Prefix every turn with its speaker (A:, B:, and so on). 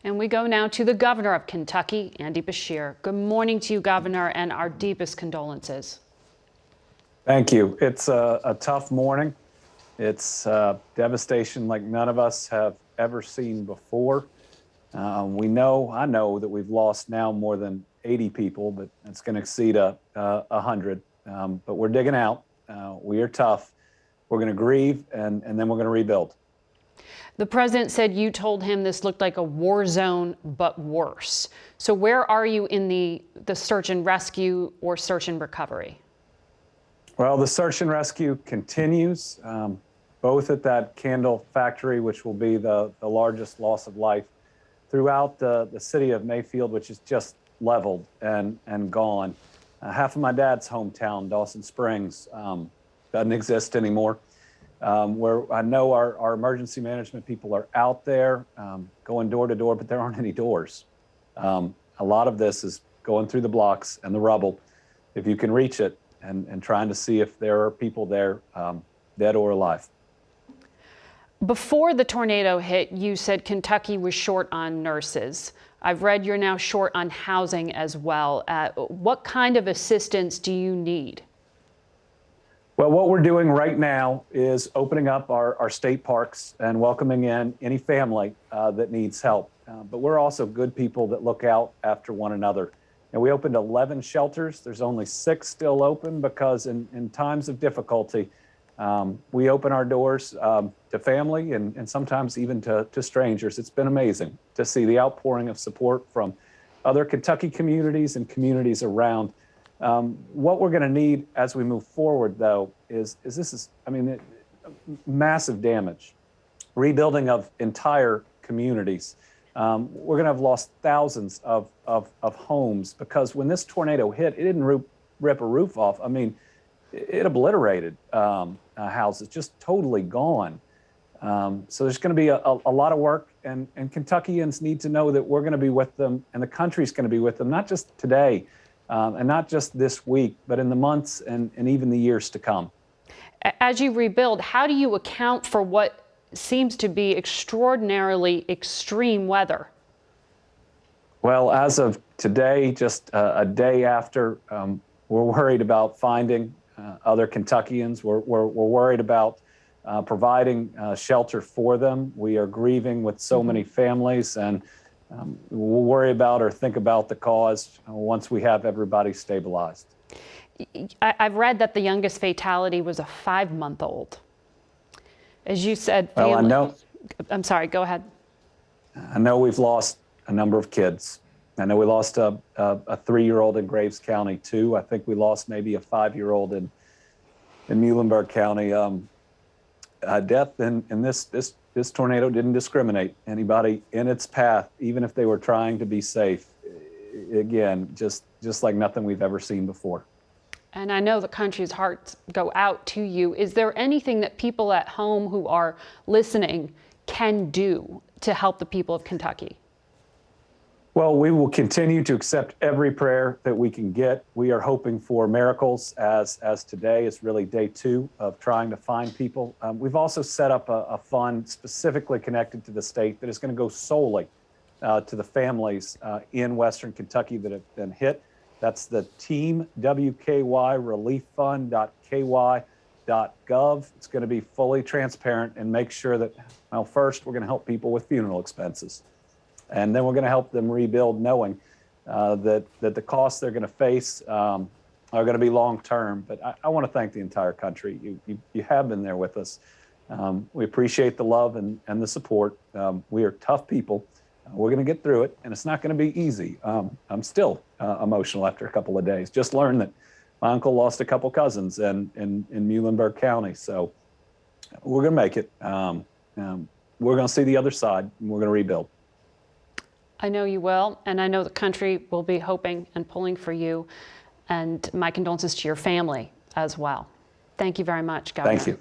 A: And we go now to the governor of Kentucky, Andy Beshear. Good morning to you, Governor, and our deepest condolences.
B: Thank you. It's a tough morning. It's devastation like none of us have ever seen before. I know that we've lost now more than 80 people, but it's going to exceed 100. But we're digging out. We are tough. We're going to grieve, and then we're going to rebuild.
A: The president said you told him this looked like a war zone, but worse. So where are you in the search and rescue or search and recovery?
B: Well, the search and rescue continues, both at that candle factory, which will be the largest loss of life, throughout the city of Mayfield, which is just leveled and gone. Half of my dad's hometown, Dawson Springs, doesn't exist anymore. Where I know our emergency management people are out there going door to door, but there aren't any doors. A lot of this is going through the blocks and the rubble, if you can reach it, and trying to see if there are people there, dead or alive.
A: Before the tornado hit, you said Kentucky was short on nurses. I've read you're now short on housing as well. What kind of assistance do you need?
B: Well, what we're doing right now is opening up our state parks and welcoming in any family that needs help. But we're also good people that look out after one another. And we opened 11 shelters. There's only 6 still open because in times of difficulty, we open our doors to family and sometimes even to strangers. It's been amazing to see the outpouring of support from other Kentucky communities and communities around. What we're going to need as we move forward, though, is massive damage, rebuilding of entire communities. We're going to have lost thousands of homes because when this tornado hit, it didn't rip a roof off. I mean, it obliterated houses, just totally gone. So there's going to be a lot of work, and Kentuckians need to know that we're going to be with them, and the country's going to be with them, not just today, and not just this week, but in the months and even the years to come.
A: As you rebuild, how do you account for what seems to be extraordinarily extreme weather?
B: Well, as of today, just a day after, we're worried about finding other Kentuckians. We're worried about providing shelter for them. We are grieving with so many families, and we'll worry about or think about the cause once we have everybody stabilized.
A: I've read that the youngest fatality was a 5-month-old. As you said, family.
B: Well, I know.
A: I'm sorry, go ahead.
B: I know we've lost a number of kids. I know we lost a 3-year-old in Graves County, too. I think we lost maybe a 5-year-old in Muhlenberg County. Death in this tornado didn't discriminate anybody in its path, even if they were trying to be safe. Again, just like nothing we've ever seen before.
A: And I know the country's hearts go out to you. Is there anything that people at home who are listening can do to help the people of Kentucky?
B: Well, we will continue to accept every prayer that we can get. We are hoping for miracles as today is really day 2 of trying to find people. We've also set up a fund specifically connected to the state that is going to go solely to the families in Western Kentucky that have been hit. That's the Team WKY Relief Fund.ky.gov. It's going to be fully transparent and make sure that, well, first, we're going to help people with funeral expenses. And then we're going to help them rebuild knowing that the costs they're going to face are going to be long-term. But I want to thank the entire country. You have been there with us. We appreciate the love and the support. We are tough people. We're going to get through it, and it's not going to be easy. I'm still emotional after a couple of days. Just learned that my uncle lost a couple cousins in Muhlenberg County. So we're going to make it. We're going to see the other side, and we're going to rebuild.
A: I know you will, and I know the country will be hoping and pulling for you, and my condolences to your family as well. Thank you very much, Governor.
B: Thank you.